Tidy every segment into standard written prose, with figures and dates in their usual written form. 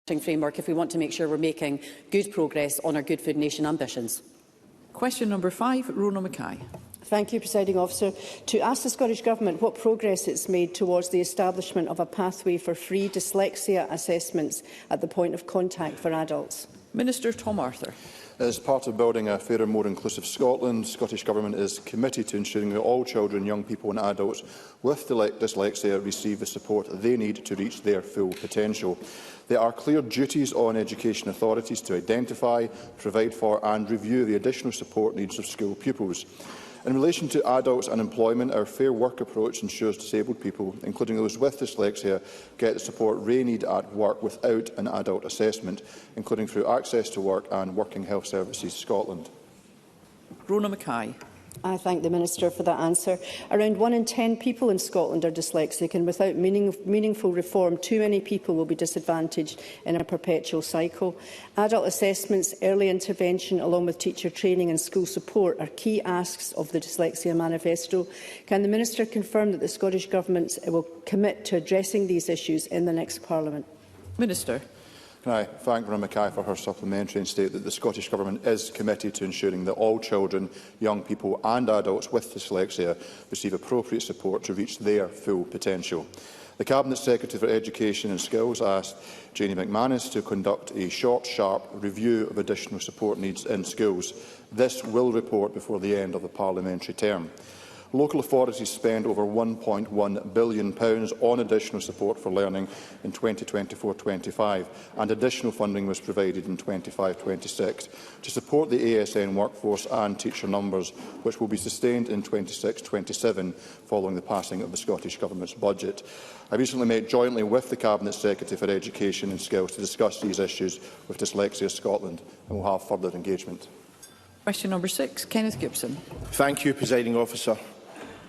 framework if we want to make sure we're making good progress on our Good Food Nation ambitions. Question number 5, Rona Mackay. Thank you, Presiding Officer. To ask the Scottish Government what progress it's made towards the establishment of a pathway for free dyslexia assessments at the point of contact for adults. Minister Tom Arthur. As part of building a fairer, more inclusive Scotland, the Scottish Government is committed to ensuring that all children, young people and adults with dyslexia receive the support they need to reach their full potential. There are clear duties on education authorities to identify, provide for and review the additional support needs of school pupils. In relation to adults and employment, our Fair Work approach ensures disabled people, including those with dyslexia, get the support they need at work without an adult assessment, including through Access to Work and Working Health Services Scotland. Rona Mackay. I thank the Minister for that answer. Around 1 in 10 people in Scotland are dyslexic, and without meaningful reform, too many people will be disadvantaged in a perpetual cycle. Adult assessments, early intervention, along with teacher training and school support are key asks of the Dyslexia Manifesto. Can the Minister confirm that the Scottish Government will commit to addressing these issues in the next Parliament? Minister. Can I thank Rona Mackay for her supplementary and state that the Scottish Government is committed to ensuring that all children, young people and adults with dyslexia receive appropriate support to reach their full potential. The Cabinet Secretary for Education and Skills asked Janie McManus to conduct a short, sharp review of additional support needs in schools. This will report before the end of the parliamentary term. Local authorities spend over £1.1 billion on additional support for learning in 2024-25, and additional funding was provided in 25-26 to support the ASN workforce and teacher numbers, which will be sustained in 26-27 following the passing of the Scottish Government's budget. I recently met jointly with the Cabinet Secretary for Education and Skills to discuss these issues with Dyslexia Scotland, and will have further engagement. Question number 6, Kenneth Gibson. Thank you, Presiding Officer.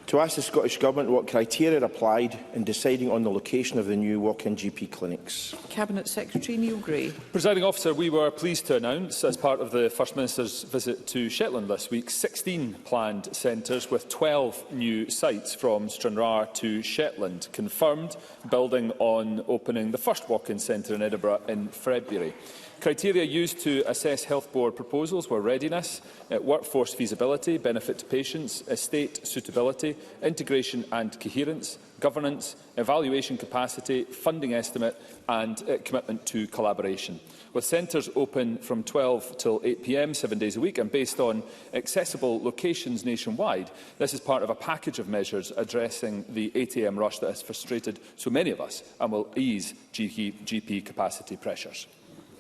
To ask the Scottish Government what criteria are applied in deciding on the location of the new walk-in GP clinics. Cabinet Secretary Neil Gray. Presiding Officer, we were pleased to announce, as part of the First Minister's visit to Shetland this week, 16 planned centres with 12 new sites from Stranraer to Shetland, confirmed, building on opening the first walk-in centre in Edinburgh in February. Criteria used to assess Health Board proposals were readiness, workforce feasibility, benefit to patients, estate suitability, integration and coherence, governance, evaluation capacity, funding estimate and commitment to collaboration. With centres open from 12 till 8 p.m, 7 days a week, and based on accessible locations nationwide, this is part of a package of measures addressing the 8 a.m. rush that has frustrated so many of us and will ease GP capacity pressures.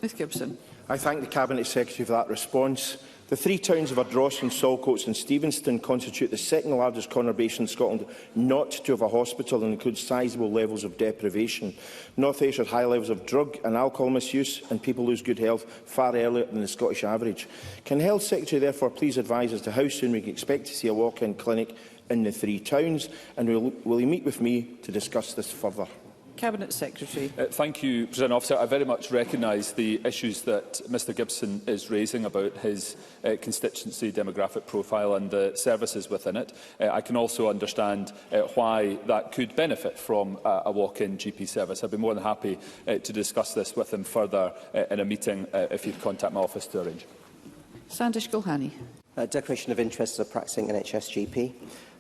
Ms Gibson. I thank the Cabinet Secretary for that response. The three towns of Ardrossan, Saltcoats and Stevenston constitute the second largest conurbation in Scotland not to have a hospital and include sizeable levels of deprivation. North Ayrshire high levels of drug and alcohol misuse, and people lose good health far earlier than the Scottish average. Can the Health Secretary therefore please advise as to how soon we can expect to see a walk-in clinic in the three towns, and will he meet with me to discuss this further? Cabinet Secretary. Thank you, President Officer. I very much recognise the issues that Mr Gibson is raising about his constituency demographic profile and the services within it. I can also understand why that could benefit from a walk-in GP service. I'd be more than happy to discuss this with him further in a meeting if you'd contact my office to arrange. Sandish Gulhani. Declaration of interest as a practising NHS GP.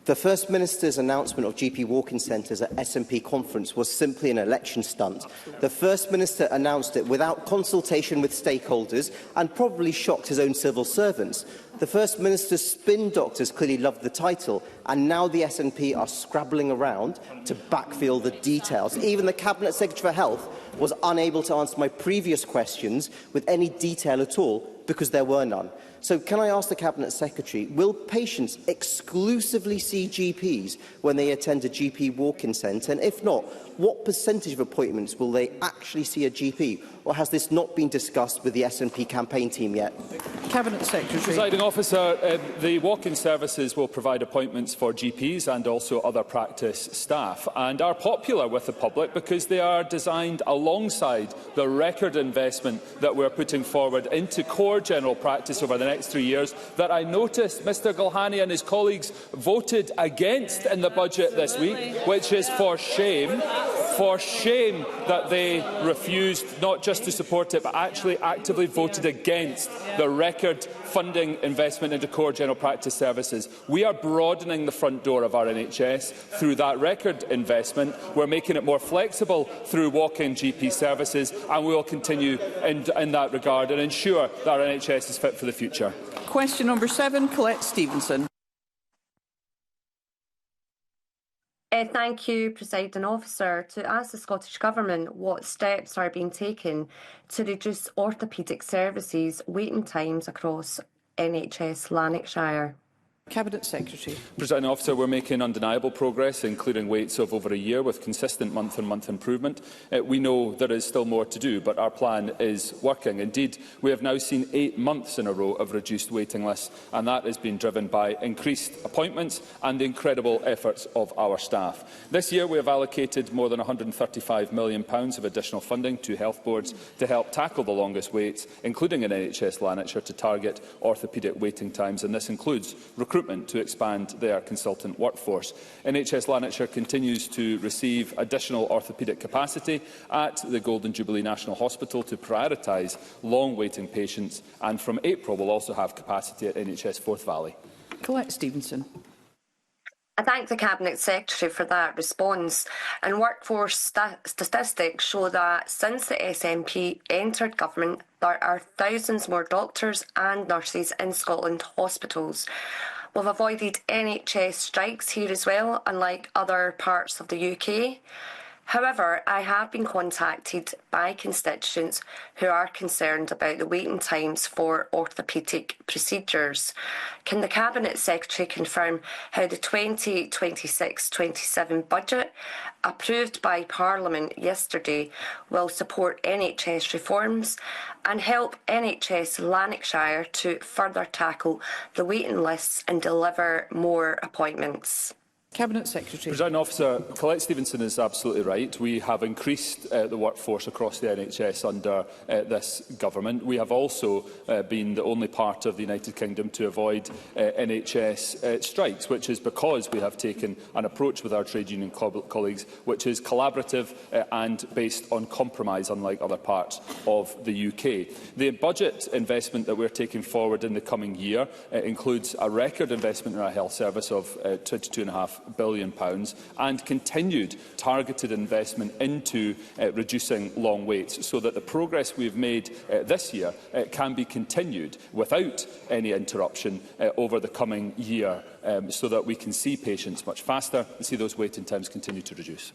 The First Minister's announcement of GP walk-in centres at SNP conference was simply an election stunt. The First Minister announced it without consultation with stakeholders and probably shocked his own civil servants. The First Minister's spin doctors clearly loved the title, and now the SNP are scrabbling around to backfill the details. Even the Cabinet Secretary for Health was unable to answer my previous questions with any detail at all because there were none. So can I ask the Cabinet Secretary, will patients exclusively see GPs when they attend a GP walk-in centre? And if not, what percentage of appointments will they actually see a GP? Or has this not been discussed with the SNP campaign team yet? Cabinet Secretary. Presiding Officer, the walk-in services will provide appointments for GPs and also other practice staff, and are popular with the public because they are designed alongside the record investment that we're putting forward into core general practice over the next 3 years that I noticed Mr Gulhani and his colleagues voted against in the budget this week, which is for shame. For shame that they refused not just to support it, but actually actively voted against the record funding investment into core general practice services. We are broadening the front door of our NHS through that record investment. We're making it more flexible through walk-in GP services, and we will continue in that regard and ensure that our NHS is fit for the future. Question number 7, Colette Stevenson. Thank you, Presiding Officer. To ask the Scottish Government what steps are being taken to reduce orthopaedic services waiting times across NHS Lanarkshire. Cabinet Secretary. Presiding Officer, we're making undeniable progress, including waits of over a year with consistent month-on-month improvement. We know there is still more to do, but our plan is working. Indeed, we have now seen 8 months in a row of reduced waiting lists, and that has been driven by increased appointments and the incredible efforts of our staff. This year, we have allocated more than £135 million of additional funding to health boards to help tackle the longest waits, including in NHS Lanarkshire, to target orthopaedic waiting times, and this includes recruitment to expand their consultant workforce. NHS Lanarkshire continues to receive additional orthopaedic capacity at the Golden Jubilee National Hospital to prioritise long-waiting patients, and from April will also have capacity at NHS Forth Valley. Colette Stevenson. I thank the Cabinet Secretary for that response. And workforce statistics show that since the SNP entered government, there are thousands more doctors and nurses in Scotland hospitals. We've avoided NHS strikes here as well, unlike other parts of the UK. However, I have been contacted by constituents who are concerned about the waiting times for orthopaedic procedures. Can the Cabinet Secretary confirm how the 2026-27 budget, approved by Parliament yesterday, will support NHS reforms and help NHS Lanarkshire to further tackle the waiting lists and deliver more appointments? Cabinet Secretary. Presiding Officer, Colette Stevenson is absolutely right. We have increased the workforce across the NHS under this government. We have also been the only part of the United Kingdom to avoid NHS strikes, which is because we have taken an approach with our trade union colleagues which is collaborative and based on compromise, unlike other parts of the UK. The budget investment that we're taking forward in the coming year includes a record investment in our health service of £22.5 billion and continued targeted investment into reducing long waits, so that the progress we've made this year can be continued without any interruption over the coming year, so that we can see patients much faster and see those waiting times continue to reduce.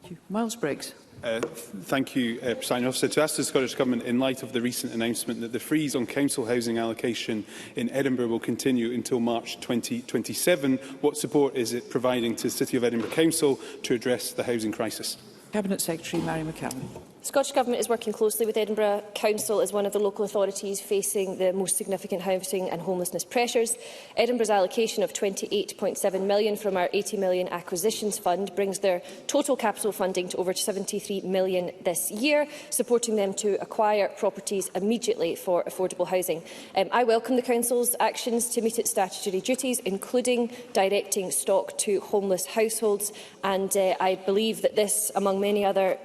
Thank you. Miles Briggs. Thank you, Presiding Officer. To ask the Scottish Government, in light of the recent announcement that the freeze on council housing allocation in Edinburgh will continue until March 2027, what support is it providing to the City of Edinburgh Council to address the housing crisis? Cabinet Secretary Mary McCallum. The Scottish Government is working closely with Edinburgh Council as one of the local authorities facing the most significant housing and homelessness pressures. Edinburgh's allocation of £28.7 million from our £80 million acquisitions fund brings their total capital funding to over £73 million this year, supporting them to acquire properties immediately for affordable housing. I welcome the Council's actions to meet its statutory duties, including directing stock to homeless households, and I believe that this, among many other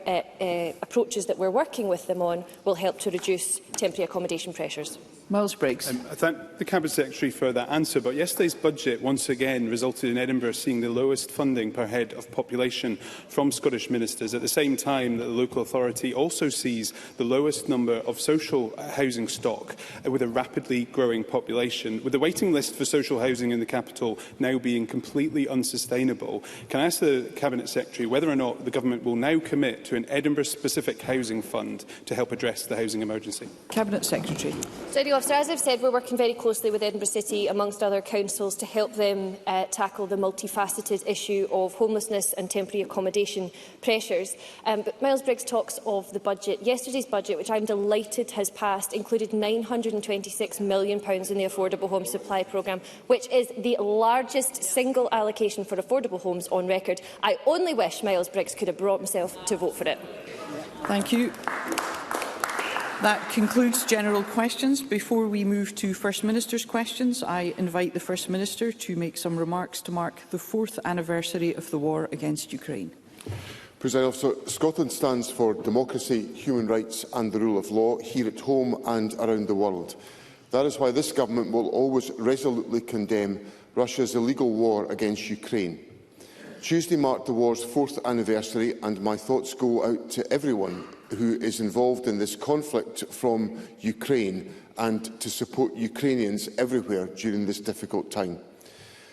approaches that we're working with them on, will help to reduce temporary accommodation pressures. Miles Briggs. I thank the Cabinet Secretary for that answer, but yesterday's budget once again resulted in Edinburgh seeing the lowest funding per head of population from Scottish ministers, at the same time that the local authority also sees the lowest number of social housing stock with a rapidly growing population. With the waiting list for social housing in the capital now being completely unsustainable, can I ask the Cabinet Secretary whether or not the Government will now commit to an Edinburgh-specific housing fund to help address the housing emergency? Cabinet Secretary. Officer, as I've said, we're working very closely with Edinburgh City, amongst other councils, to help them tackle the multifaceted issue of homelessness and temporary accommodation pressures. But Miles Briggs talks of the budget. Yesterday's budget, which I'm delighted has passed, included £926 million in the Affordable Home Supply Programme, which is the largest single allocation for affordable homes on record. I only wish Miles Briggs could have brought himself to vote for it. Thank you. That concludes general questions. Before we move to First Minister's questions, I invite the First Minister to make some remarks to mark the 4th anniversary of the war against Ukraine. Presiding Officer, Scotland stands for democracy, human rights and the rule of law, here at home and around the world. That is why this Government will always resolutely condemn Russia's illegal war against Ukraine. Tuesday marked the war's 4th anniversary, and my thoughts go out to everyone who is involved in this conflict from Ukraine and to support Ukrainians everywhere during this difficult time.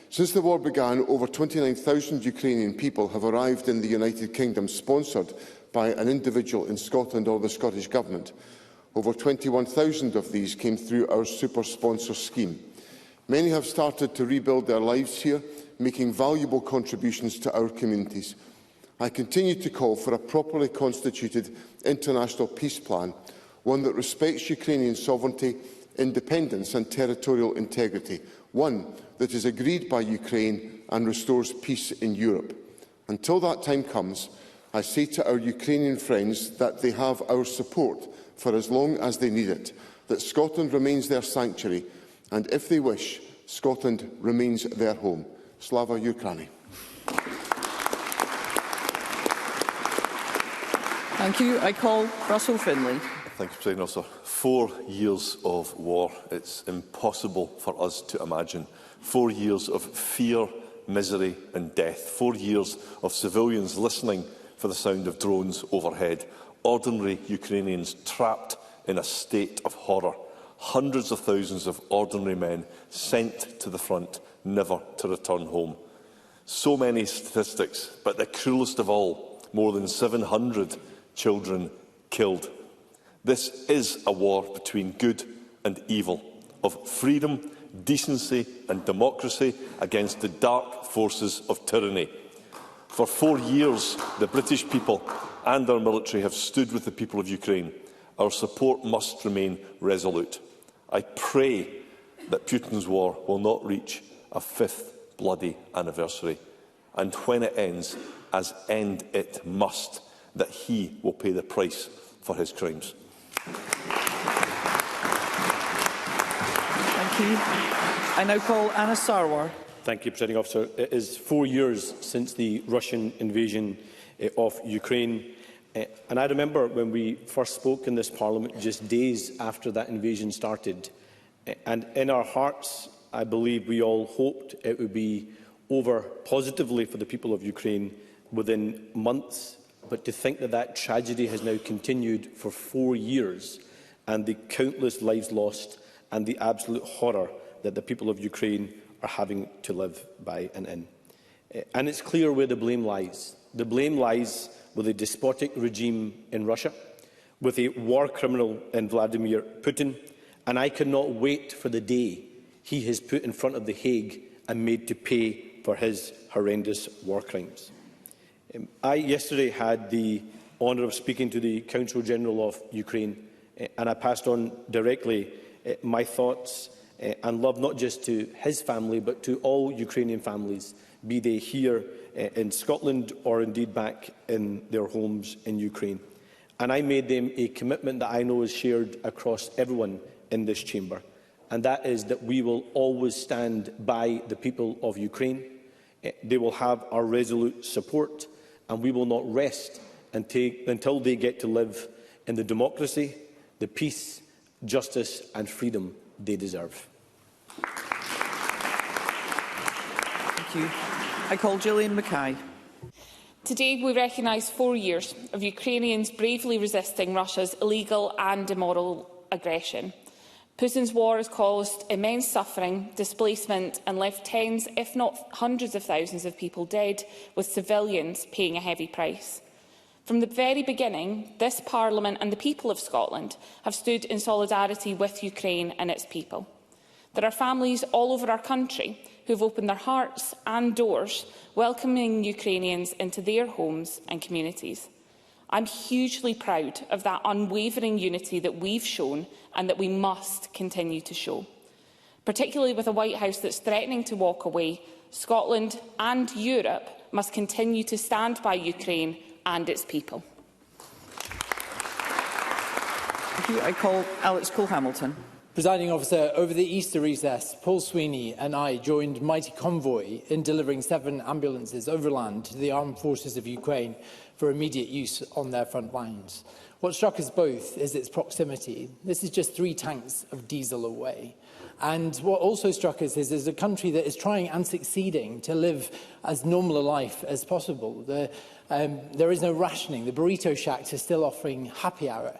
Since the war began, over 29,000 Ukrainian people have arrived in the United Kingdom, sponsored by an individual in Scotland or the Scottish Government. Over 21,000 of these came through our super sponsor scheme. Many have started to rebuild their lives here, making valuable contributions to our communities. I continue to call for a properly constituted international peace plan, one that respects Ukrainian sovereignty, independence and territorial integrity, one that is agreed by Ukraine and restores peace in Europe. Until that time comes, I say to our Ukrainian friends that they have our support for as long as they need it, that Scotland remains their sanctuary, and if they wish, Scotland remains their home. Slava Ukraini. Thank you. I call Russell Finlay. Thank you, President Officer. 4 years of war. It's impossible for us to imagine. 4 years of fear, misery and death. 4 years of civilians listening for the sound of drones overhead. Ordinary Ukrainians trapped in a state of horror. Hundreds of thousands of ordinary men sent to the front, never to return home. So many statistics, but the cruelest of all, more than 700 children killed. This is a war between good and evil, of freedom, decency and democracy against the dark forces of tyranny. For 4 years, the British people and our military have stood with the people of Ukraine. Our support must remain resolute. I pray that Putin's war will not reach a 5th bloody anniversary, and when it ends, as end it must, that he will pay the price for his crimes. Thank you. I now call Anna Sarwar. Thank you, Presiding Officer. It is 4 years since the Russian invasion of Ukraine. And I remember when we first spoke in this Parliament, just days after that invasion started. And in our hearts, I believe we all hoped it would be over positively for the people of Ukraine within months. But to think that that tragedy has now continued for 4 years, and the countless lives lost and the absolute horror that the people of Ukraine are having to live by and in. And it's clear where the blame lies. The blame lies with a despotic regime in Russia, with a war criminal in Vladimir Putin, and I cannot wait for the day he has put in front of The Hague and made to pay for his horrendous war crimes. I yesterday had the honour of speaking to the Council General of Ukraine, and I passed on directly my thoughts and love not just to his family but to all Ukrainian families, be they here in Scotland or indeed back in their homes in Ukraine. And I made them a commitment that I know is shared across everyone in this chamber, and that is that we will always stand by the people of Ukraine. They will have our resolute support, and we will not rest until they get to live in the democracy, the peace, justice and freedom they deserve. Thank you. I call Gillian Mackay. Today we recognise 4 years of Ukrainians bravely resisting Russia's illegal and immoral aggression. Putin's war has caused immense suffering, displacement and left tens, if not hundreds of thousands of people dead, with civilians paying a heavy price. From the very beginning, this Parliament and the people of Scotland have stood in solidarity with Ukraine and its people. There are families all over our country who have opened their hearts and doors, welcoming Ukrainians into their homes and communities. I'm hugely proud of that unwavering unity that we've shown and that we must continue to show. Particularly with a White House that's threatening to walk away, Scotland and Europe must continue to stand by Ukraine and its people. Thank you. I call Alex Cole-Hamilton. Presiding Officer, over the Easter recess, Paul Swinney and I joined Mighty Convoy in delivering 7 ambulances overland to the armed forces of Ukraine for immediate use on their front lines. What struck us both is its proximity. This is just 3 tanks of diesel away. And what also struck us is a country that is trying and succeeding to live as normal a life as possible. There is no rationing. The burrito shacks are still offering happy hour.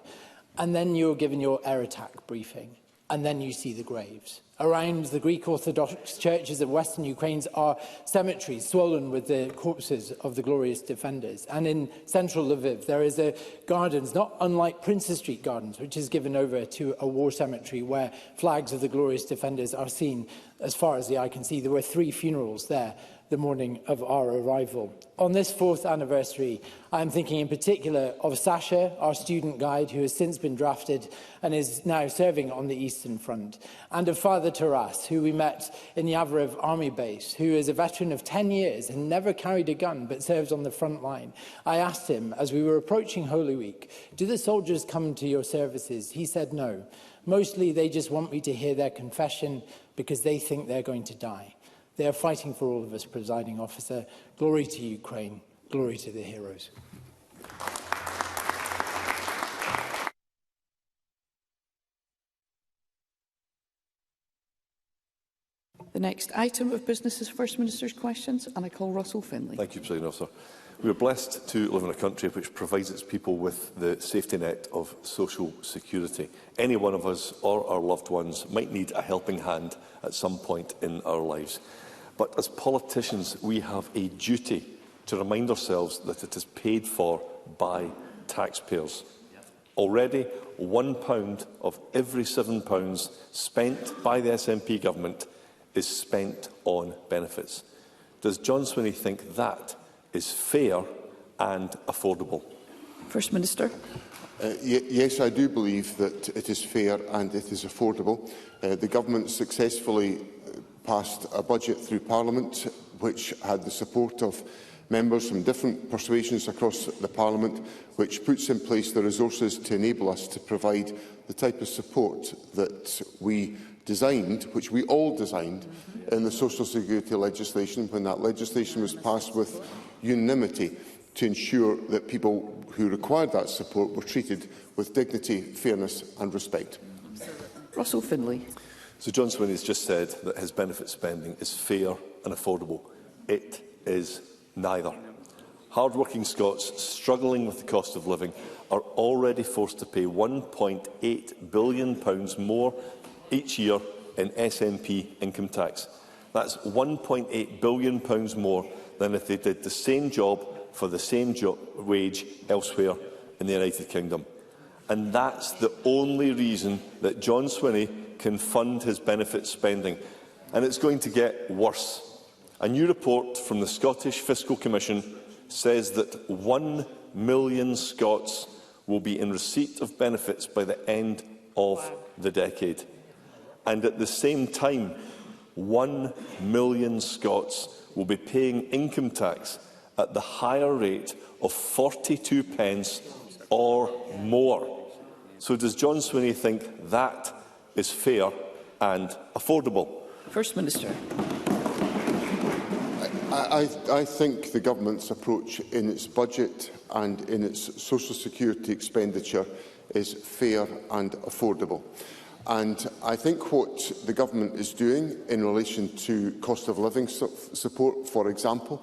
And then you're given your air attack briefing. And then you see the graves. Around the Greek Orthodox churches of Western Ukraine are cemeteries swollen with the corpses of the glorious defenders. And in central Lviv, there is a gardens, not unlike Princes Street Gardens, which is given over to a war cemetery where flags of the glorious defenders are seen as far as the eye can see. There were 3 funerals there the morning of our arrival. On this 4th anniversary, I am thinking in particular of Sasha, our student guide, who has since been drafted and is now serving on the Eastern Front, and of Father Taras, who we met in the Yavoriv Army Base, who is a veteran of 10 years and never carried a gun but serves on the front line. I asked him, as we were approaching Holy Week, do the soldiers come to your services? He said no. Mostly they just want me to hear their confession because they think they're going to die. They are fighting for all of us, Presiding Officer. Glory to Ukraine. Glory to the heroes. The next item of business is First Minister's questions, and I call Russell Finlay. Thank you, President Officer. We are blessed to live in a country which provides its people with the safety net of social security. Any one of us or our loved ones might need a helping hand at some point in our lives. But as politicians, we have a duty to remind ourselves that it is paid for by taxpayers. Already, £1 of every £7 spent by the SNP government is spent on benefits. Does John Swinney think that is fair and affordable? First Minister. Yes, I do believe that it is fair and it is affordable. The government successfully passed a budget through Parliament which had the support of members from different persuasions across the Parliament, which puts in place the resources to enable us to provide the type of support that we designed, which we all designed, in the social security legislation when that legislation was passed with unanimity to ensure that people who required that support were treated with dignity, fairness and respect. Russell Finlay. So John Swinney has just said that his benefit spending is fair and affordable. It is neither. Hard-working Scots struggling with the cost of living are already forced to pay £1.8 billion more each year in SNP income tax. That's £1.8 billion more than if they did the same job for the same wage elsewhere in the United Kingdom. And that's the only reason that John Swinney can fund his benefit spending. And it's going to get worse. A new report from the Scottish Fiscal Commission says that 1 million Scots will be in receipt of benefits by the end of the decade. And at the same time, 1 million Scots will be paying income tax at the higher rate of 42 pence or more. So does John Swinney think that is fair and affordable? First Minister. I think the government's approach in its budget and in its social security expenditure is fair and affordable. And I think what the government is doing in relation to cost of living support, for example,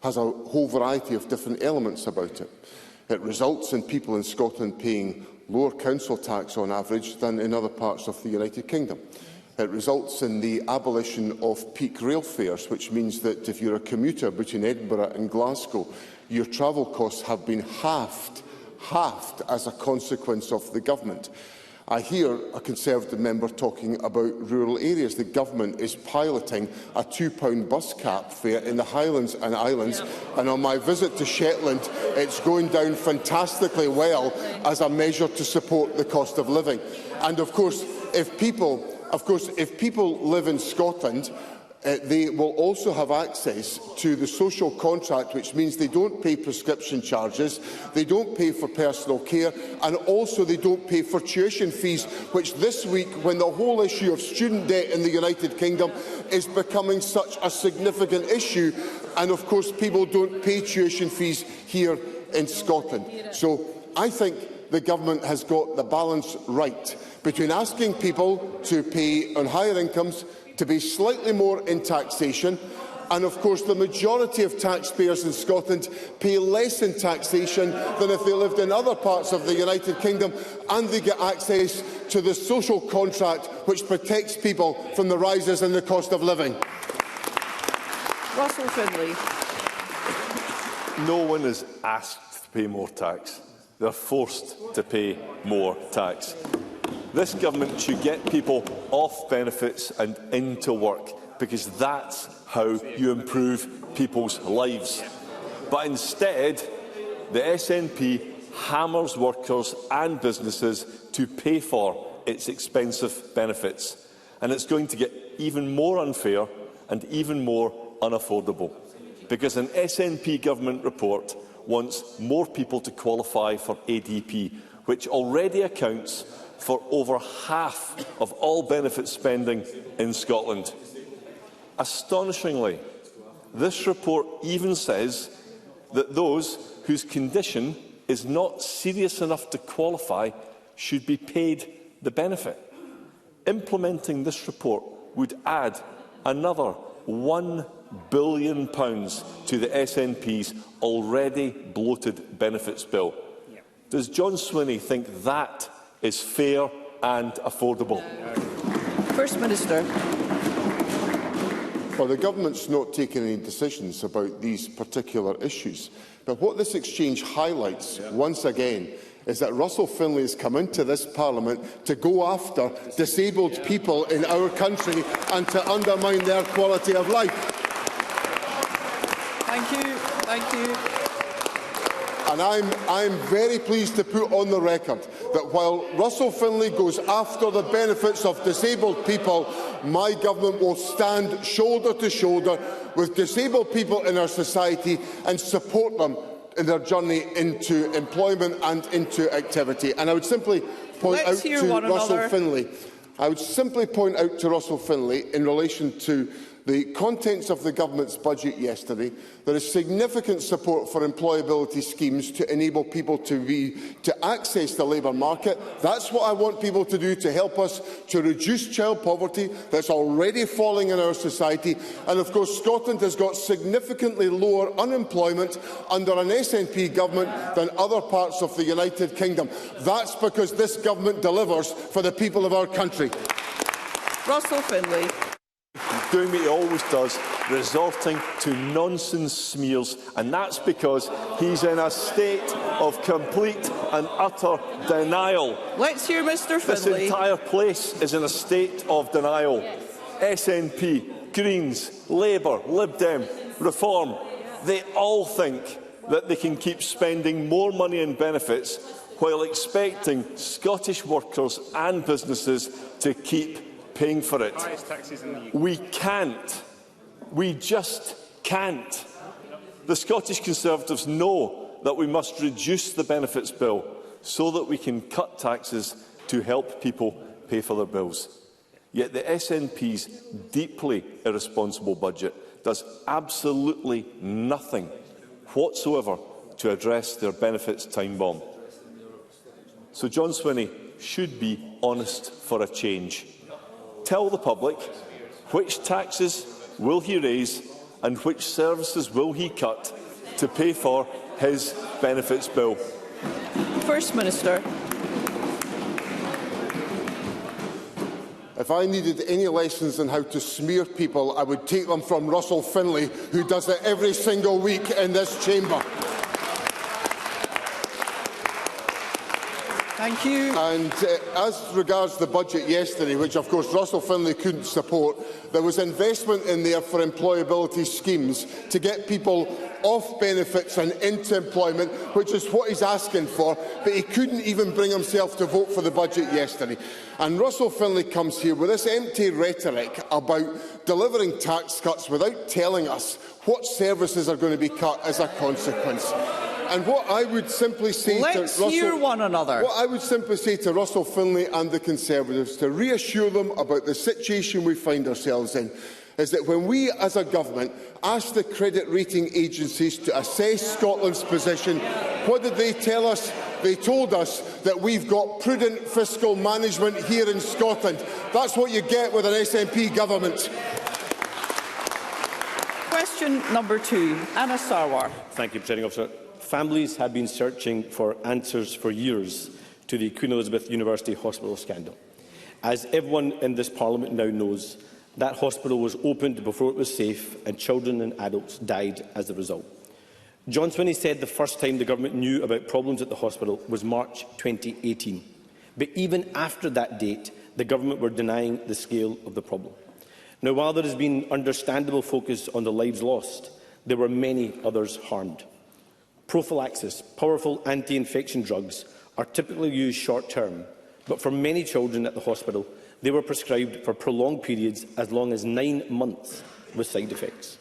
has a whole variety of different elements about it. It results in people in Scotland paying lower council tax on average than in other parts of the United Kingdom. It results in the abolition of peak rail fares, which means that if you're a commuter between Edinburgh and Glasgow, your travel costs have been halved as a consequence of the government. I hear a Conservative member talking about rural areas. The government is piloting a £2 bus cap fare in the Highlands and Islands, and on my visit to Shetland, it's going down fantastically well as a measure to support the cost of living. And of course, if people live in Scotland they will also have access to the social contract, which means they don't pay prescription charges, they don't pay for personal care, and also they don't pay for tuition fees, which this week, when the whole issue of student debt in the United Kingdom is becoming such a significant issue, and of course people don't pay tuition fees here in Scotland. So I think the government has got the balance right between asking people to pay on higher incomes, to be slightly more in taxation, and of course the majority of taxpayers in Scotland pay less in taxation than if they lived in other parts of the United Kingdom, and they get access to the social contract which protects people from the rises in the cost of living. Russell Finlay. No one is asked to pay more tax. They're forced to pay more tax. This government should get people off benefits and into work, because that's how you improve people's lives. But instead, the SNP hammers workers and businesses to pay for its expensive benefits. And it's going to get even more unfair and even more unaffordable, because an SNP government report wants more people to qualify for ADP, which already accounts for over half of all benefit spending in Scotland. Astonishingly, this report even says that those whose condition is not serious enough to qualify should be paid the benefit. Implementing this report would add another £1 billion to the SNP's already bloated benefits bill. Does John Swinney think that is fair and affordable? First Minister. Well, the government's not taken any decisions about these particular issues. But what this exchange highlights, once again, is that Russell Finlay has come into this Parliament to go after disabled people in our country and to undermine their quality of life. Thank you. Thank you. And I'm very pleased to put on the record that while Russell Finlay goes after the benefits of disabled people, my government will stand shoulder to shoulder with disabled people in our society and support them in their journey into employment and into activity. And I would simply point out to Russell Finlay, in relation to the contents of the government's budget yesterday, there is significant support for employability schemes to enable people to access the labour market. That's what I want people to do to help us to reduce child poverty that's already falling in our society. And of course, Scotland has got significantly lower unemployment under an SNP government than other parts of the United Kingdom. That's because this government delivers for the people of our country. Russell Finlay. Doing what he always does, resorting to nonsense smears, and that's because he's in a state of complete and utter denial. Let's hear Mr. Finlay. This entire place is in a state of denial. SNP, Greens, Labour, Lib Dem, Reform, they all think that they can keep spending more money in benefits while expecting Scottish workers and businesses to keep paying for it. We can't. We just can't. The Scottish Conservatives know that we must reduce the benefits bill so that we can cut taxes to help people pay for their bills. Yet the SNP's deeply irresponsible budget does absolutely nothing whatsoever to address their benefits time bomb. So John Swinney should be honest for a change. Tell the public which taxes will he raise and which services will he cut to pay for his benefits bill. First Minister. If I needed any lessons on how to smear people, I would take them from Russell Finlay, who does it every single week in this chamber. Thank you. And as regards the budget yesterday, which of course Russell Finlay couldn't support, there was investment in there for employability schemes to get people off benefits and into employment, which is what he's asking for, but he couldn't even bring himself to vote for the budget yesterday. And Russell Finlay comes here with this empty rhetoric about delivering tax cuts without telling us what services are going to be cut as a consequence. And what I would simply say Let's hear one another. What I would simply say to Russell Finlay and the Conservatives, to reassure them about the situation we find ourselves in, is that when we as a government asked the credit rating agencies to assess Scotland's position, what did they tell us? They told us that we've got prudent fiscal management here in Scotland. That's what you get with an SNP government. Question number 2, Anna Sarwar. Thank you, Presiding Officer. Families have been searching for answers for years to the Queen Elizabeth University Hospital scandal. As everyone in this Parliament now knows, that hospital was opened before it was safe, and children and adults died as a result. John Swinney said the first time the government knew about problems at the hospital was March 2018. But even after that date, the government were denying the scale of the problem. Now, while there has been understandable focus on the lives lost, there were many others harmed. Prophylaxis, powerful anti-infection drugs, are typically used short-term, but for many children at the hospital, they were prescribed for prolonged periods as long as 9 months with side effects.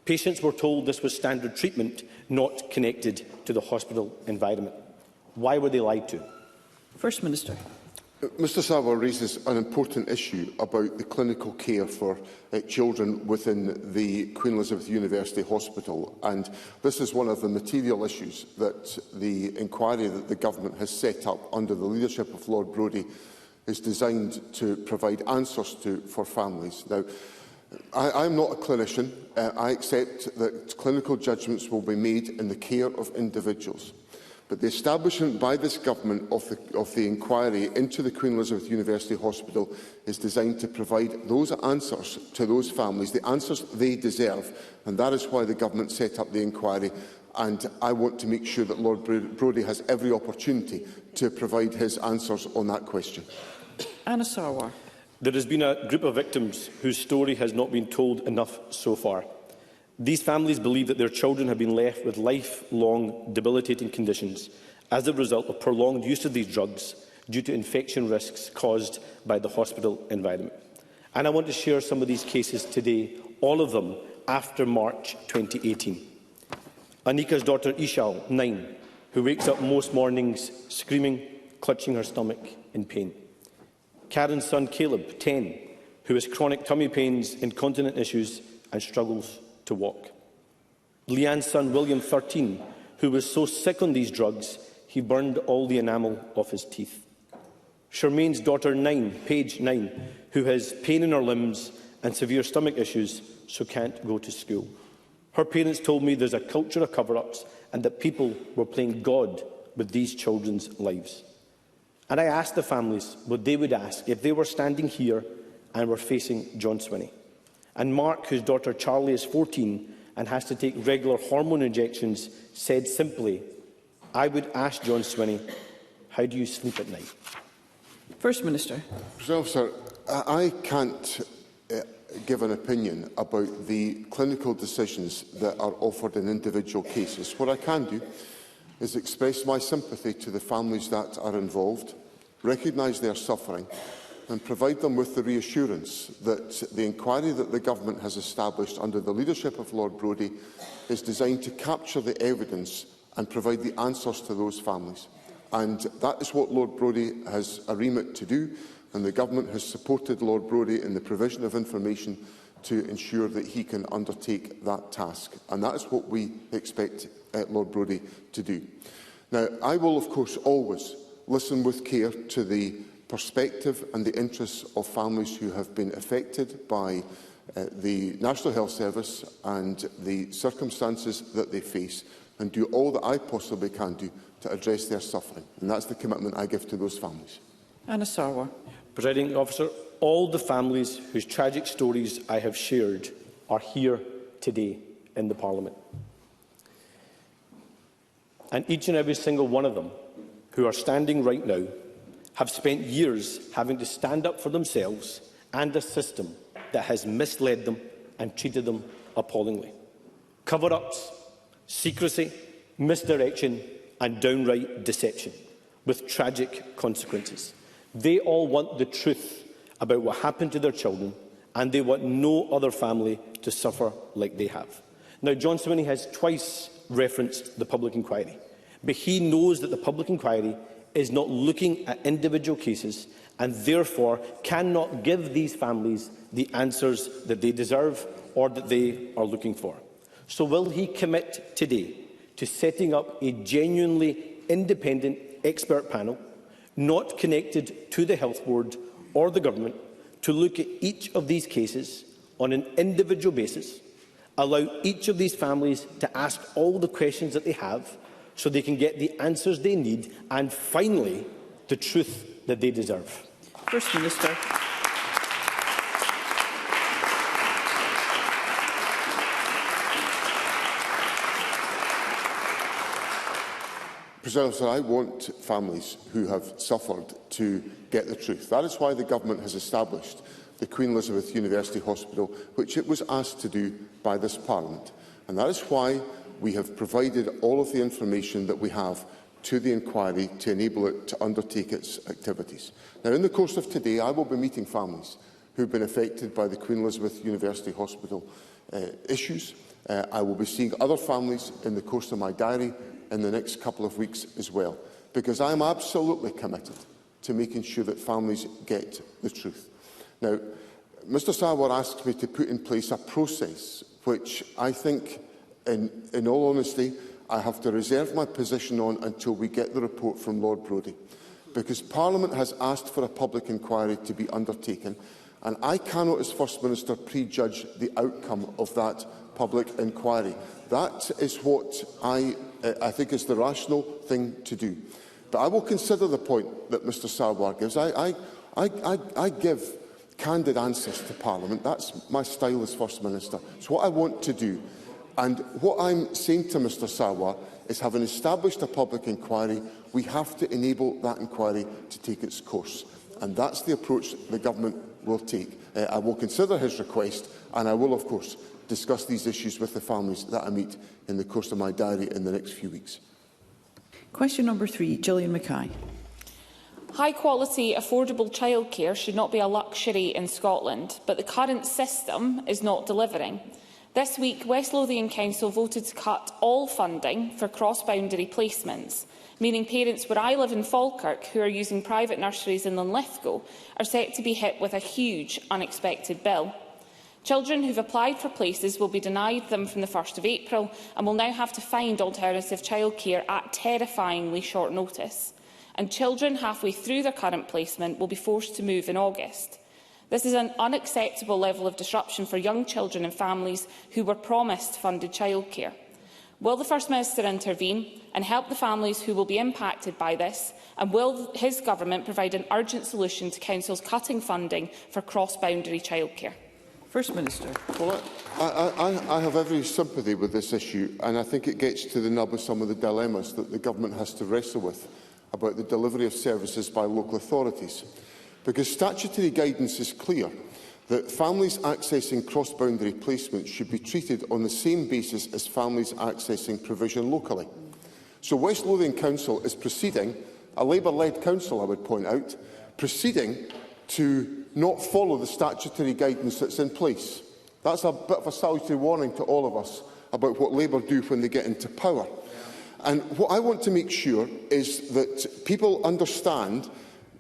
Patients were told this was standard treatment, not connected to the hospital environment. Why were they lied to? First Minister. Mr Sarwar raises an important issue about the clinical care for children within the Queen Elizabeth University Hospital, and this is one of the material issues that the inquiry that the Government has set up under the leadership of Lord Brodie is designed to provide answers to for families. Now, I am not a clinician. I accept that clinical judgments will be made in the care of individuals. But the establishment by this Government of the inquiry into the Queen Elizabeth University Hospital is designed to provide those answers to those families, the answers they deserve, and that is why the Government set up the inquiry. And I want to make sure that Lord Brodie has every opportunity to provide his answers on that question. Anna Sarwar. There has been a group of victims whose story has not been told enough so far. These families believe that their children have been left with lifelong debilitating conditions as a result of prolonged use of these drugs due to infection risks caused by the hospital environment. And I want to share some of these cases today, all of them after March 2018. Anika's daughter Ishal, 9, who wakes up most mornings screaming, clutching her stomach in pain. Karen's son Caleb, 10, who has chronic tummy pains, incontinent issues and struggles to walk. Leanne's son William, 13, who was so sick on these drugs he burned all the enamel off his teeth. Charmaine's daughter 9, Paige 9, who has pain in her limbs and severe stomach issues, so can't go to school. Her parents told me there's a culture of cover-ups and that people were playing God with these children's lives. And I asked the families what they would ask if they were standing here and were facing John Swinney. And Mark, whose daughter Charlie is 14 and has to take regular hormone injections, said simply, I would ask John Swinney, how do you sleep at night? First Minister. Sir, I can't give an opinion about the clinical decisions that are offered in individual cases. What I can do is express my sympathy to the families that are involved, recognise their suffering and provide them with the reassurance that the inquiry that the Government has established under the leadership of Lord Brodie is designed to capture the evidence and provide the answers to those families. And that is what Lord Brodie has a remit to do, and the Government has supported Lord Brodie in the provision of information to ensure that he can undertake that task. And that is what we expect Lord Brodie to do. Now, I will, of course, always listen with care to the perspective and the interests of families who have been affected by the National Health Service and the circumstances that they face, and do all that I possibly can do to address their suffering. And that's the commitment I give to those families. Anna Sarwar. Presiding Officer, all the families whose tragic stories I have shared are here today in the Parliament. And each and every single one of them who are standing right now have spent years having to stand up for themselves and a system that has misled them and treated them appallingly. Cover-ups, secrecy, misdirection and downright deception, with tragic consequences. They all want the truth about what happened to their children, and they want no other family to suffer like they have. Now, John Swinney has twice referenced the public inquiry, but he knows that the public inquiry is not looking at individual cases and therefore cannot give these families the answers that they deserve or that they are looking for. So will he commit today to setting up a genuinely independent expert panel, not connected to the Health Board or the Government, to look at each of these cases on an individual basis, allow each of these families to ask all the questions that they have so they can get the answers they need and, finally, the truth that they deserve? First Minister. President Officer, I want families who have suffered to get the truth. That is why the Government has established the Queen Elizabeth University Hospital, which it was asked to do by this Parliament. And that is why we have provided all of the information that we have to the inquiry to enable it to undertake its activities. Now, in the course of today, I will be meeting families who have been affected by the Queen Elizabeth University Hospital issues. I will be seeing other families in the course of my diary in the next couple of weeks as well, because I am absolutely committed to making sure that families get the truth. Now, Mr Sarwar asked me to put in place a process which I think, in all honesty, I have to reserve my position on until we get the report from Lord Brodie, because Parliament has asked for a public inquiry to be undertaken, and I cannot, as First Minister, prejudge the outcome of that public inquiry. That is what I think is the rational thing to do. But I will consider the point that Mr Sarwar gives. I give candid answers to Parliament. That's my style as First Minister. It's what I want to do. And what I'm saying to Mr Sarwar is, having established a public inquiry, we have to enable that inquiry to take its course. And that's the approach the Government will take. I will consider his request, and I will, of course, discuss these issues with the families that I meet in the course of my diary in the next few weeks. Question number 3, Gillian Mackay. High-quality, affordable childcare should not be a luxury in Scotland, but the current system is not delivering. This week, West Lothian Council voted to cut all funding for cross-boundary placements, meaning parents where I live in Falkirk, who are using private nurseries in Linlithgow, are set to be hit with a huge unexpected bill. Children who've applied for places will be denied them from the 1st of April and will now have to find alternative childcare at terrifyingly short notice. And children halfway through their current placement will be forced to move in August. This is an unacceptable level of disruption for young children and families who were promised funded childcare. Will the First Minister intervene and help the families who will be impacted by this? And will his government provide an urgent solution to councils cutting funding for cross-boundary childcare? First Minister. Well, I have every sympathy with this issue, and I think it gets to the nub of some of the dilemmas that the Government has to wrestle with about the delivery of services by local authorities. Because statutory guidance is clear that families accessing cross-boundary placements should be treated on the same basis as families accessing provision locally. So West Lothian Council is proceeding, a Labour-led council I would point out, proceeding to not follow the statutory guidance that's in place. That's a bit of a salutary warning to all of us about what Labour do when they get into power. And what I want to make sure is that people understand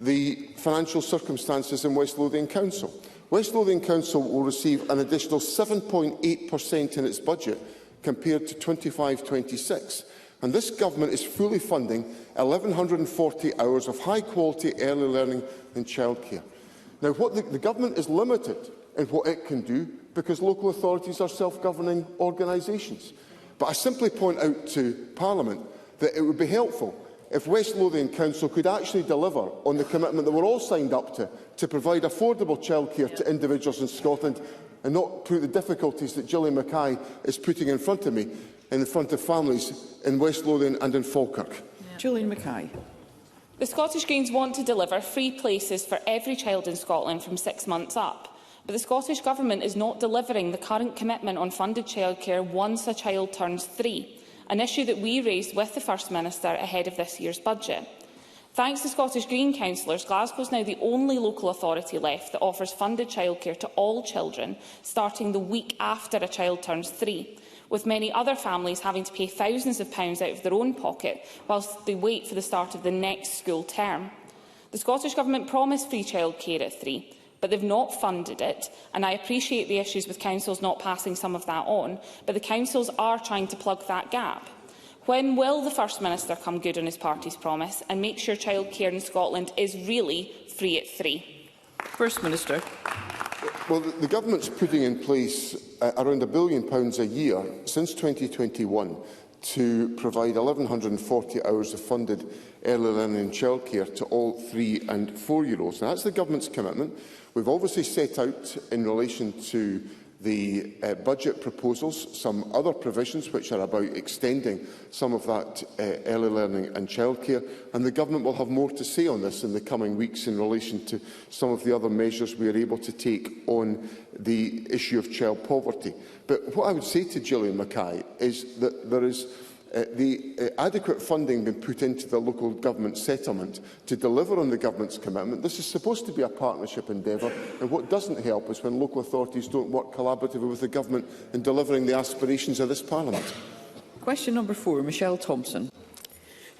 the financial circumstances in West Lothian Council. West Lothian Council will receive an additional 7.8% in its budget compared to 25-26. And this Government is fully funding 1,140 hours of high-quality early learning and childcare. Now, the Government is limited in what it can do because local authorities are self-governing organisations. But I simply point out to Parliament that it would be helpful if West Lothian Council could actually deliver on the commitment that we're all signed up to provide affordable childcare to individuals in Scotland, and not put the difficulties that Gillian Mackay is putting in front of me in front of families in West Lothian and in Falkirk. Gillian Mackay. The Scottish Greens want to deliver free places for every child in Scotland from 6 months up, but the Scottish Government is not delivering the current commitment on funded childcare once a child turns 3, an issue that we raised with the First Minister ahead of this year's budget. Thanks to Scottish Green councillors, Glasgow is now the only local authority left that offers funded childcare to all children, starting the week after a child turns 3. With many other families having to pay thousands of pounds out of their own pocket whilst they wait for the start of the next school term. The Scottish Government promised free childcare at 3, but they've not funded it, and I appreciate the issues with councils not passing some of that on, but the councils are trying to plug that gap. When will the First Minister come good on his party's promise and make sure childcare in Scotland is really free at 3? First Minister. Well, the Government's putting in place around £1 billion a year since 2021 to provide 1,140 hours of funded early learning and childcare to all 3- and 4-year-olds. Now, that's the Government's commitment. We've obviously set out in relation to the budget proposals some other provisions which are about extending some of that early learning and childcare, and the Government will have more to say on this in the coming weeks in relation to some of the other measures we are able to take on the issue of child poverty. But what I would say to Gillian Mackay is that there is adequate funding being put into the local government settlement to deliver on the Government's commitment. This is supposed to be a partnership endeavour, and what doesn't help is when local authorities don't work collaboratively with the Government in delivering the aspirations of this Parliament. Question number 4, Michelle Thompson.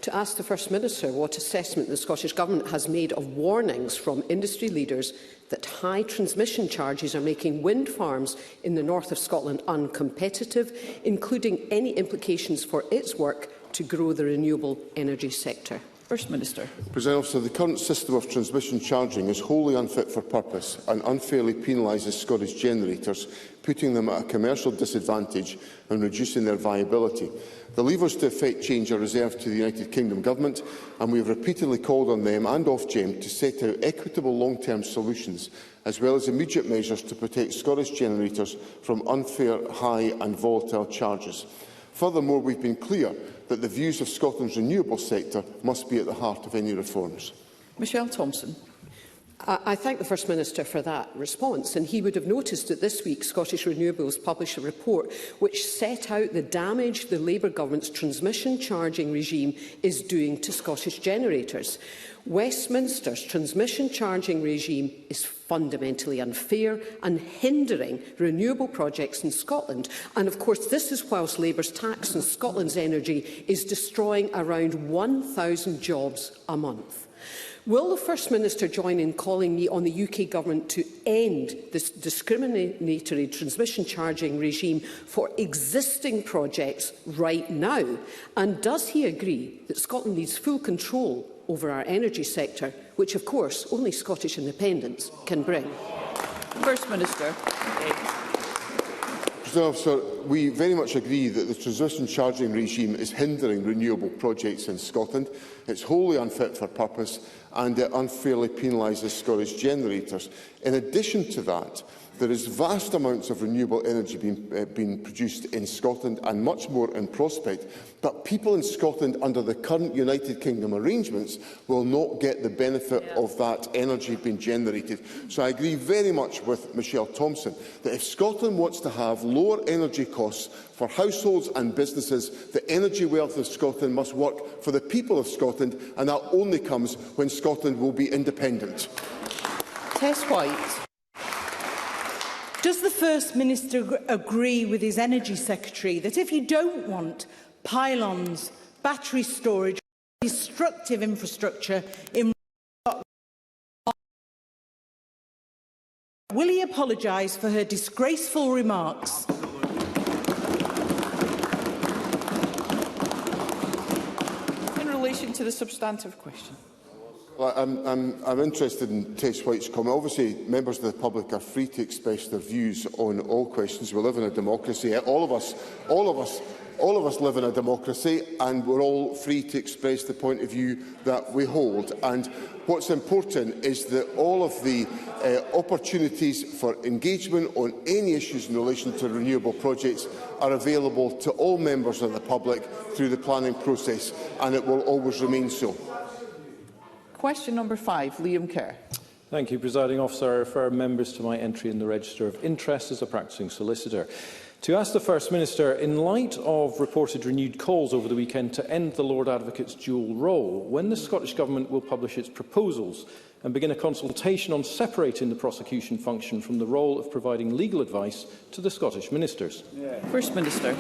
To ask the First Minister what assessment the Scottish Government has made of warnings from industry leaders that high transmission charges are making wind farms in the north of Scotland uncompetitive, including any implications for its work to grow the renewable energy sector. First Minister. President Officer, the current system of transmission charging is wholly unfit for purpose and unfairly penalises Scottish generators, putting them at a commercial disadvantage and reducing their viability. The levers to effect change are reserved to the United Kingdom Government, and we have repeatedly called on them and Ofgem to set out equitable long-term solutions, as well as immediate measures to protect Scottish generators from unfair, high and volatile charges. Furthermore, we have been clear that the views of Scotland's renewable sector must be at the heart of any reforms. Michelle Thompson. I thank the First Minister for that response, and he would have noticed that this week Scottish Renewables published a report which set out the damage the Labour Government's transmission charging regime is doing to Scottish generators. Westminster's transmission charging regime is fundamentally unfair and hindering renewable projects in Scotland. And of course, this is whilst Labour's tax on Scotland's energy is destroying around 1,000 jobs a month. Will the First Minister join in calling on the UK Government to end this discriminatory transmission charging regime for existing projects right now? And does he agree that Scotland needs full control over our energy sector, which of course only Scottish independence can bring? First Minister. Officer, we very much agree that the transmission charging regime is hindering renewable projects in Scotland. It's wholly unfit for purpose and it unfairly penalises Scottish generators. In addition to that, there is vast amounts of renewable energy being produced in Scotland and much more in prospect, but people in Scotland under the current United Kingdom arrangements will not get the benefit of that energy being generated. So I agree very much with Michelle Thompson that if Scotland wants to have lower energy costs for households and businesses, the energy wealth of Scotland must work for the people of Scotland, and that only comes when Scotland will be independent. Tess White. Does the First Minister agree with his Energy Secretary that if you don't want pylons, battery storage, destructive infrastructure in Scotland, will he apologise for her disgraceful remarks? In relation to the substantive question. Well, I'm interested in Tess White's comment. Obviously, members of the public are free to express their views on all questions. We live in a democracy. All of us live in a democracy, and we're all free to express the point of view that we hold. And what's important is that all of the opportunities for engagement on any issues in relation to renewable projects are available to all members of the public through the planning process, and it will always remain so. Question number 5, Liam Kerr. Thank you, Presiding Officer. I refer members to my entry in the Register of Interest as a practising solicitor. To ask the First Minister, in light of reported renewed calls over the weekend to end the Lord Advocate's dual role, when the Scottish Government will publish its proposals and begin a consultation on separating the prosecution function from the role of providing legal advice to the Scottish ministers. First Minister.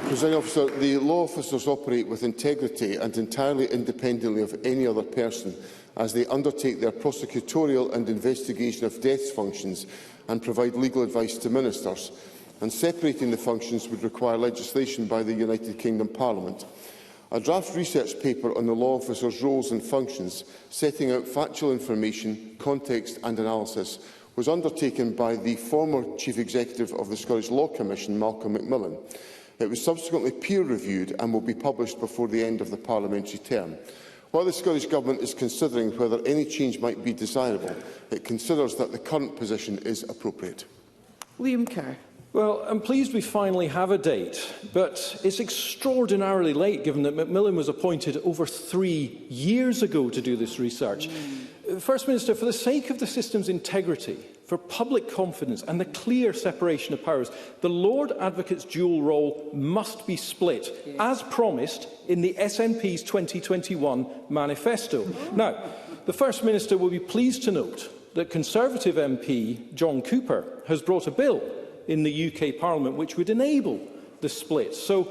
Presiding Officer, the law officers operate with integrity and entirely independently of any other person as they undertake their prosecutorial and investigation of deaths functions and provide legal advice to ministers, and separating the functions would require legislation by the United Kingdom Parliament. A draft research paper on the law officers' roles and functions, setting out factual information, context and analysis, was undertaken by the former Chief Executive of the Scottish Law Commission, Malcolm Macmillan. It was subsequently peer-reviewed and will be published before the end of the parliamentary term. While the Scottish Government is considering whether any change might be desirable, it considers that the current position is appropriate. Liam Kerr. Well, I'm pleased we finally have a date, but it's extraordinarily late given that Macmillan was appointed over 3 years ago to do this research. First Minister, for the sake of the system's integrity, for public confidence and the clear separation of powers, the Lord Advocate's dual role must be split, as promised in the SNP's 2021 manifesto. Now, the First Minister will be pleased to note that Conservative MP John Cooper has brought a bill in the UK Parliament which would enable the split. So,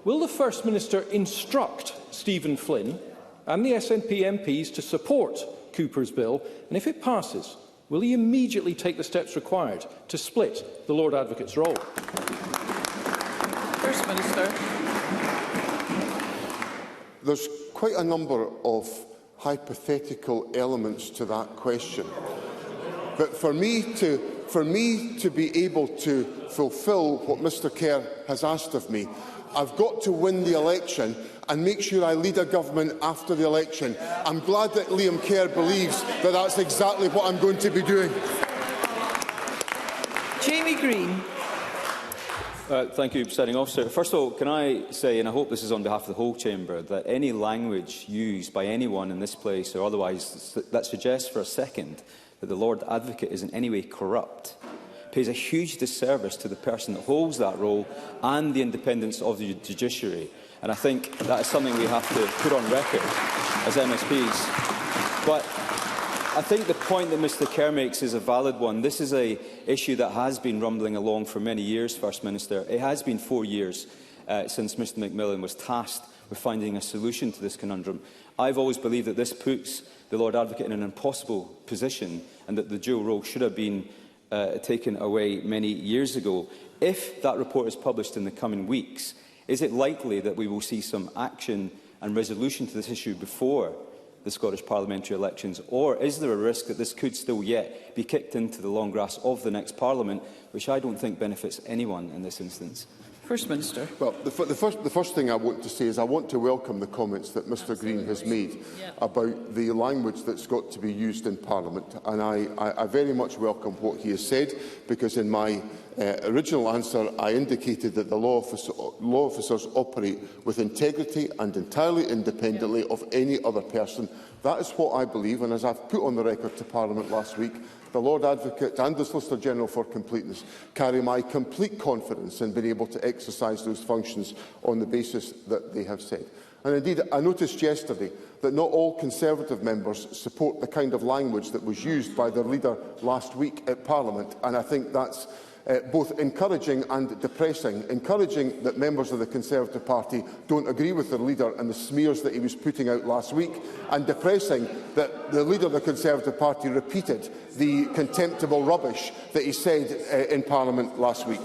will the First Minister instruct Stephen Flynn and the SNP MPs to support Cooper's bill, and if it passes, will he immediately take the steps required to split the Lord Advocate's role? First Minister. There's quite a number of hypothetical elements to that question. But for me to be able to fulfil what Mr Kerr has asked of me, I've got to win the election and make sure I lead a government after the election. I'm glad that Liam Kerr believes that that's exactly what I'm going to be doing. Jamie Green. Thank you, Presiding Officer. First of all, can I say, and I hope this is on behalf of the whole Chamber, that any language used by anyone in this place or otherwise that suggests for a second that the Lord Advocate is in any way corrupt pays a huge disservice to the person that holds that role and the independence of the judiciary. And I think that is something we have to put on record as MSPs. But I think the point that Mr Kerr makes is a valid one. This is an issue that has been rumbling along for many years, First Minister. It has been 4 years since Mr Macmillan was tasked with finding a solution to this conundrum. I've always believed that this puts the Lord Advocate in an impossible position and that the dual role should have been taken away many years ago. If that report is published in the coming weeks, is it likely that we will see some action and resolution to this issue before the Scottish parliamentary elections, or is there a risk that this could still yet be kicked into the long grass of the next Parliament, which I don't think benefits anyone in this instance? First Minister. Well, the first thing I want to say is I want to welcome the comments that Mr Green has made about the language that's got to be used in Parliament. And I very much welcome what he has said, because in my original answer I indicated that the law officers operate with integrity and entirely independently of any other person. That is what I believe, and as I've put on the record to Parliament last week, the Lord Advocate and the Solicitor General for completeness carry my complete confidence in being able to exercise those functions on the basis that they have said. And indeed, I noticed yesterday that not all Conservative members support the kind of language that was used by their leader last week at Parliament, and I think that's both encouraging and depressing. Encouraging that members of the Conservative Party don't agree with their leader and the smears that he was putting out last week, and depressing that the leader of the Conservative Party repeated the contemptible rubbish that he said in Parliament last week.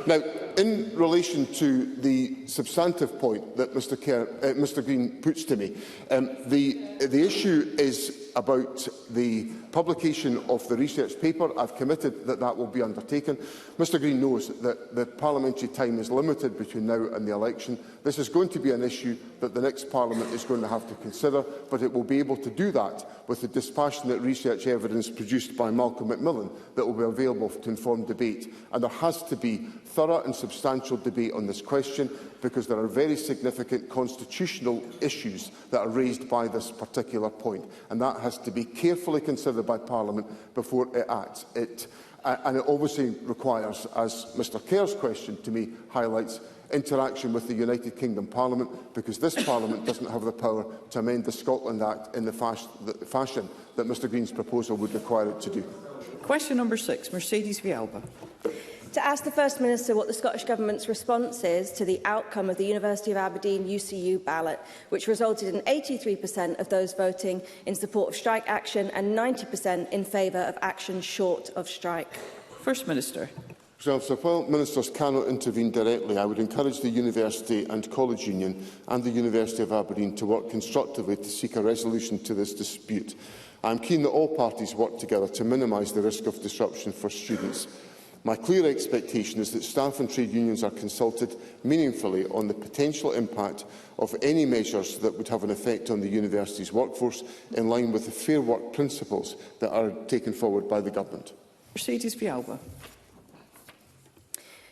Now, in relation to the substantive point that Mr Green puts to me, the issue is about the publication of the research paper, I've committed that that will be undertaken. Mr Green knows that the parliamentary time is limited between now and the election. This is going to be an issue that the next Parliament is going to have to consider, but it will be able to do that with the dispassionate research evidence produced by Malcolm Macmillan that will be available to inform debate. And there has to be thorough and substantial debate on this question, because there are very significant constitutional issues that are raised by this particular point, and that has to be carefully considered by Parliament before it acts. And it obviously requires, as Mr Kerr's question to me highlights, interaction with the United Kingdom Parliament, because this Parliament doesn't have the power to amend the Scotland Act in the fashion that Mr Green's proposal would require it to do. Question number 6, Mercedes Vialba. To ask the First Minister what the Scottish Government's response is to the outcome of the University of Aberdeen UCU ballot, which resulted in 83% of those voting in support of strike action and 90% in favour of action short of strike. First Minister. So while ministers cannot intervene directly, I would encourage the University and College Union and the University of Aberdeen to work constructively to seek a resolution to this dispute. I am keen that all parties work together to minimise the risk of disruption for students. My clear expectation is that staff and trade unions are consulted meaningfully on the potential impact of any measures that would have an effect on the university's workforce, in line with the Fair Work principles that are taken forward by the Government. Mercedes Vialba.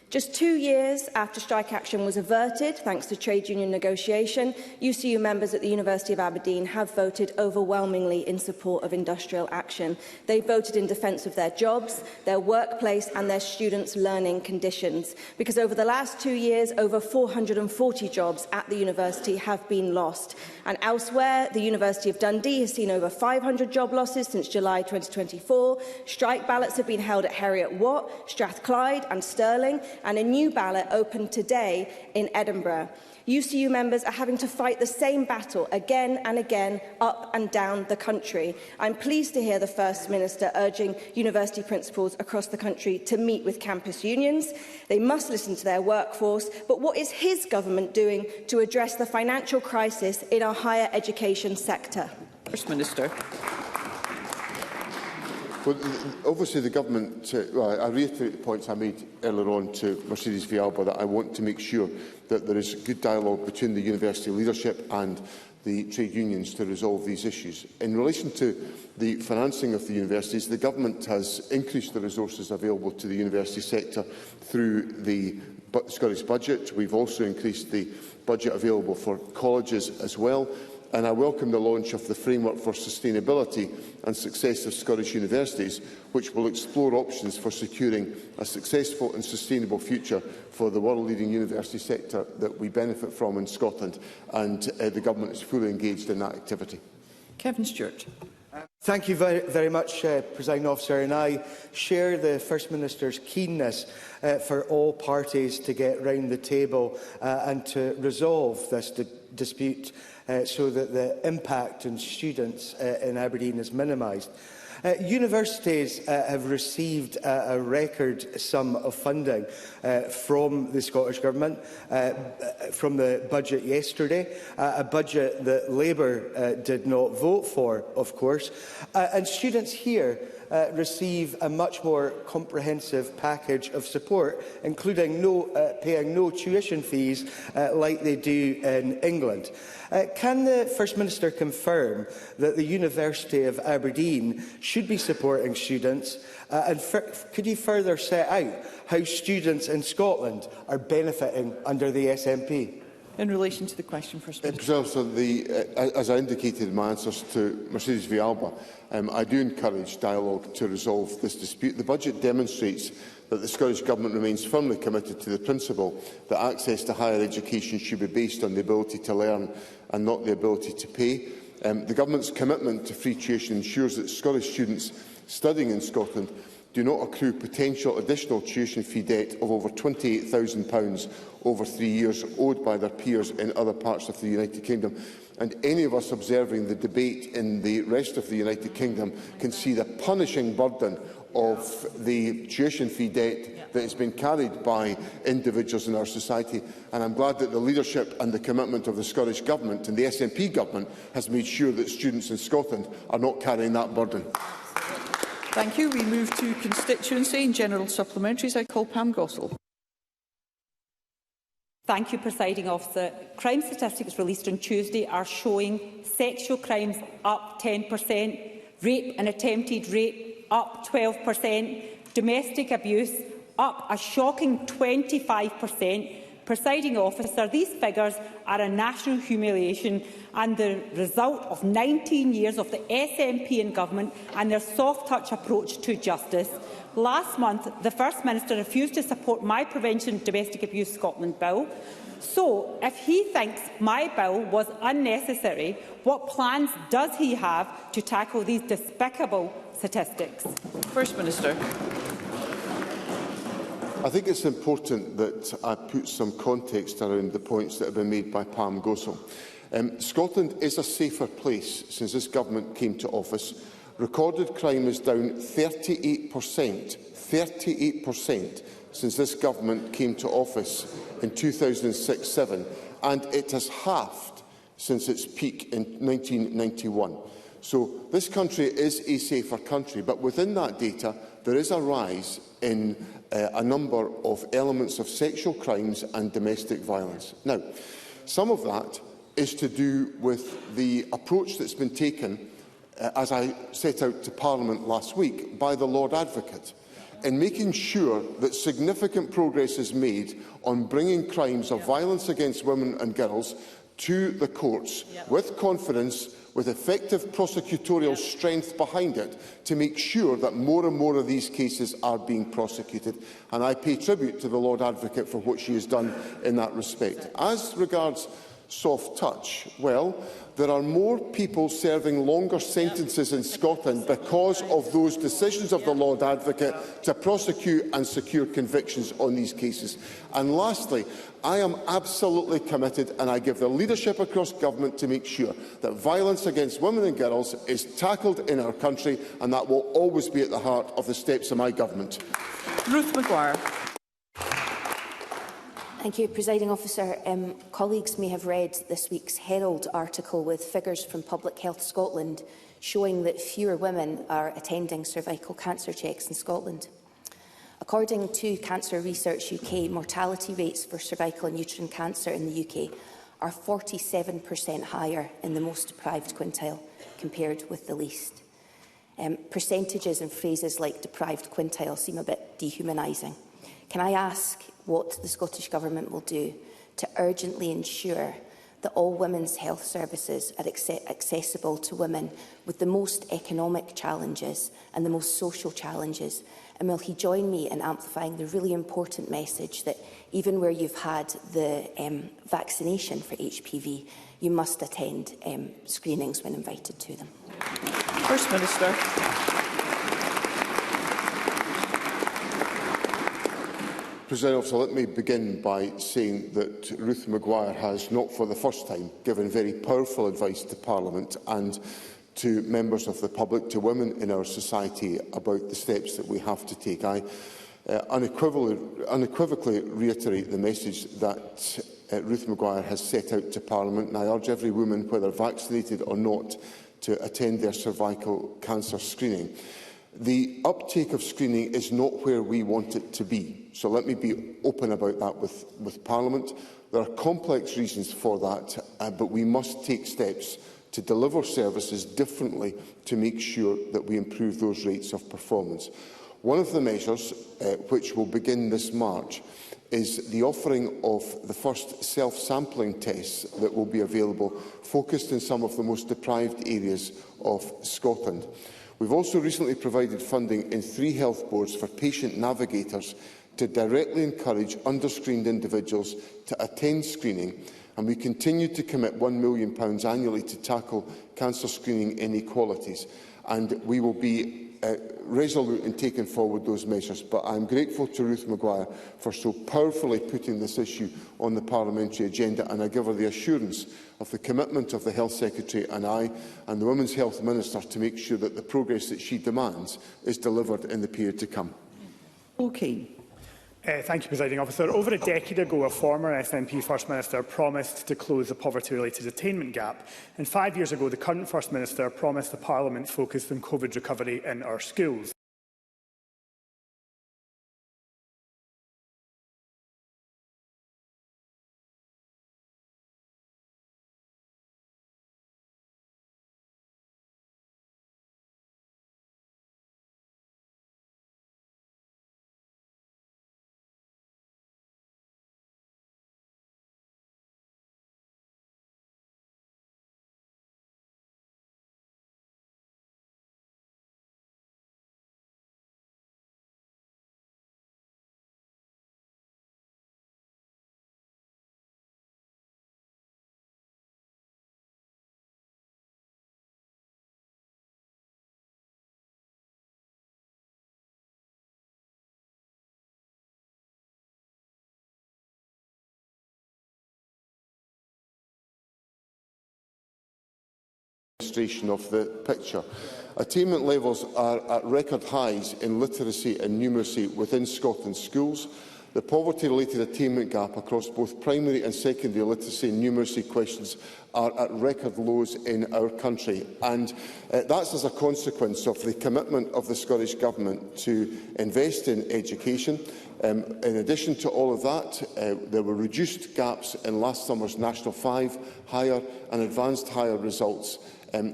Just 2 years after strike action was averted, thanks to trade union negotiation, UCU members at the University of Aberdeen have voted overwhelmingly in support of industrial action. They voted in defence of their jobs, their workplace and their students' learning conditions. Because over the last 2 years, over 440 jobs at the university have been lost. And elsewhere, the University of Dundee has seen over 500 job losses since July 2024. Strike ballots have been held at Heriot-Watt, Strathclyde and Stirling, and a new ballot opened today in Edinburgh. UCU members are having to fight the same battle again and again, up and down the country. I'm pleased to hear the First Minister urging university principals across the country to meet with campus unions. They must listen to their workforce, but what is his government doing to address the financial crisis in our higher education sector? First Minister. Well, obviously the Government, I reiterate the points I made earlier on to Mercedes Vialba, that I want to make sure that there is good dialogue between the university leadership and the trade unions to resolve these issues. In relation to the financing of the universities, the Government has increased the resources available to the university sector through the Scottish Budget. We've also increased the budget available for colleges as well. And I welcome the launch of the Framework for Sustainability and Success of Scottish Universities, which will explore options for securing a successful and sustainable future for the world-leading university sector that we benefit from in Scotland, and the Government is fully engaged in that activity. Kevin Stewart. Thank you very much, Presiding Officer, and I share the First Minister's keenness for all parties to get round the table and to resolve this dispute so that the impact on students in Aberdeen is minimised. Universities have received a record sum of funding from the Scottish Government, from the budget yesterday, a budget that Labour did not vote for, of course, and students here receive a much more comprehensive package of support, including paying no tuition fees like they do in England. Can the First Minister confirm that the University of Aberdeen should be supporting students, and could he further set out how students in Scotland are benefiting under the SNP? In relation to the question, First Minister. As I indicated in my answers to Mercedes Vialba, I do encourage dialogue to resolve this dispute. The budget demonstrates that the Scottish Government remains firmly committed to the principle that access to higher education should be based on the ability to learn and not the ability to pay. The Government's commitment to free tuition ensures that Scottish students studying in Scotland do not accrue potential additional tuition fee debt of over £28,000 over 3 years owed by their peers in other parts of the United Kingdom. And any of us observing the debate in the rest of the United Kingdom can see the punishing burden of the tuition fee debt that has been carried by individuals in our society, and I'm glad that the leadership and the commitment of the Scottish Government and the SNP Government has made sure that students in Scotland are not carrying that burden. Thank you. We move to constituency and general supplementaries. I call Pam Gossel. Thank you, Presiding Officer. Crime statistics released on Tuesday are showing sexual crimes up 10%, rape and attempted rape up 12%, domestic abuse up a shocking 25%. Presiding Officer, these figures are a national humiliation and the result of 19 years of the SNP in government and their soft-touch approach to justice. Last month, the First Minister refused to support my Prevention of Domestic Abuse Scotland bill. So, if he thinks my bill was unnecessary, what plans does he have to tackle these despicable statistics? First Minister. I think it's important that I put some context around the points that have been made by Pam Gossel. Scotland is a safer place since this government came to office. Recorded crime is down 38% since this government came to office in 2006-07, and it has halved since its peak in 1991. So this country is a safer country, but within that data there is a rise in a number of elements of sexual crimes and domestic violence. Now, some of that is to do with the approach that's been taken, as I set out to Parliament last week, by the Lord Advocate, in making sure that significant progress is made on bringing crimes of violence against women and girls to the courts with confidence, with effective prosecutorial strength behind it, to make sure that more and more of these cases are being prosecuted. And I pay tribute to the Lord Advocate for what she has done in that respect. As regards soft touch, well, there are more people serving longer sentences in Scotland because of those decisions of the Lord Advocate to prosecute and secure convictions on these cases. And lastly, I am absolutely committed, and I give the leadership across government to make sure that violence against women and girls is tackled in our country, and that will always be at the heart of the steps of my government. Ruth Maguire. Thank you, Presiding Officer. Colleagues may have read this week's Herald article with figures from Public Health Scotland showing that fewer women are attending cervical cancer checks in Scotland. According to Cancer Research UK, mortality rates for cervical and uterine cancer in the UK are 47% higher in the most deprived quintile compared with the least. Percentages and phrases like deprived quintile seem a bit dehumanising. Can I ask what the Scottish Government will do to urgently ensure that all women's health services are accessible to women with the most economic challenges and the most social challenges? And will he join me in amplifying the really important message that even where you've had the vaccination for HPV, you must attend screenings when invited to them? First Minister. President Officer, let me begin by saying that Ruth Maguire has, not for the first time, given very powerful advice to Parliament and to members of the public, to women in our society, about the steps that we have to take. I unequivocally reiterate the message that Ruth Maguire has set out to Parliament, and I urge every woman, whether vaccinated or not, to attend their cervical cancer screening. The uptake of screening is not where we want it to be, so let me be open about that with Parliament. There are complex reasons for that, but we must take steps to deliver services differently to make sure that we improve those rates of performance. One of the measures, which will begin this March, is the offering of the first self-sampling tests that will be available, focused in some of the most deprived areas of Scotland. We've also recently provided funding in 3 health boards for patient navigators to directly encourage underscreened individuals to attend screening, and we continue to commit £1 million annually to tackle cancer screening inequalities. And we will be resolute in taking forward those measures. But I am grateful to Ruth Maguire for so powerfully putting this issue on the parliamentary agenda, and I give her the assurance of the commitment of the Health Secretary and I and the Women's Health Minister to make sure that the progress that she demands is delivered in the period to come. Okay. Thank you, Presiding Officer. Over a decade ago, a former SNP First Minister promised to close the poverty-related attainment gap. And 5 years ago, the current First Minister promised the Parliament focused on COVID recovery in our schools. Of the picture. Attainment levels are at record highs in literacy and numeracy within Scotland's schools. The poverty-related attainment gap across both primary and secondary literacy and numeracy questions are at record lows in our country, and that's as a consequence of the commitment of the Scottish Government to invest in education. In addition to all of that, there were reduced gaps in last summer's National 5, higher and advanced higher results,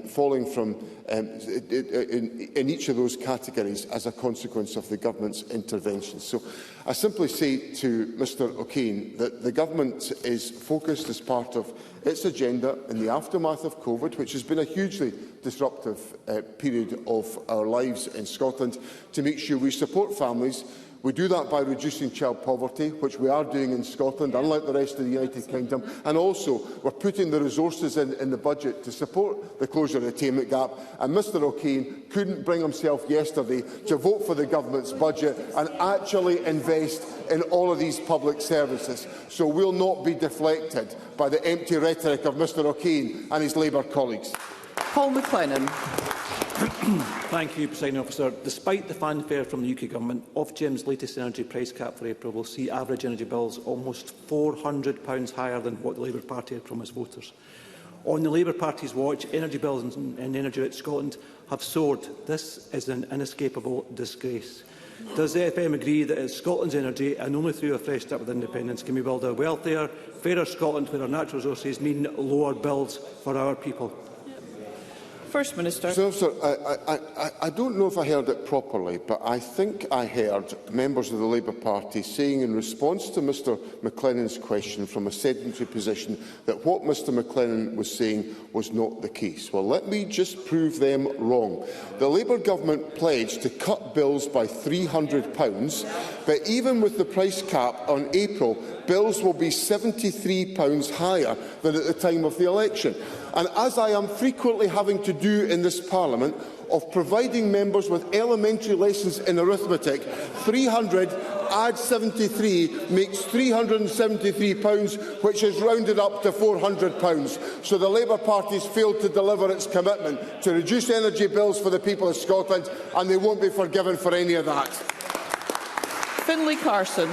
falling from in each of those categories as a consequence of the Government's interventions. So I simply say to Mr O'Kane that the Government is focused as part of its agenda in the aftermath of COVID, which has been a hugely disruptive period of our lives in Scotland, to make sure we support families. We do that by reducing child poverty, which we are doing in Scotland, unlike the rest of the United Kingdom. And also, we're putting the resources in the budget to support the closure of the attainment gap. And Mr O'Kane couldn't bring himself yesterday to vote for the Government's budget and actually invest in all of these public services. So we'll not be deflected by the empty rhetoric of Mr O'Kane and his Labour colleagues. Paul McLennan. Thank you, Presiding Officer. Despite the fanfare from the UK Government, Ofgem's latest energy price cap for April will see average energy bills almost £400 higher than what the Labour Party had promised voters. On the Labour Party's watch, energy bills in Energy Scotland have soared. This is an inescapable disgrace. Does the FM agree that it's Scotland's energy, and only through a fresh start with independence, can we build a wealthier, fairer Scotland where our natural resources mean lower bills for our people? First Minister. I don't know if I heard it properly, but I think I heard members of the Labour Party saying in response to Mr McLennan's question from a sedentary position that what Mr McLennan was saying was not the case. Well, let me just prove them wrong. The Labour Government pledged to cut bills by £300, but even with the price cap on April, bills will be £73 higher than at the time of the election. And as I am frequently having to do in this Parliament, of providing members with elementary lessons in arithmetic, 300 add 73 makes £373, which is rounded up to £400. So the Labour Party has failed to deliver its commitment to reduce energy bills for the people of Scotland, and they won't be forgiven for any of that. Finlay Carson.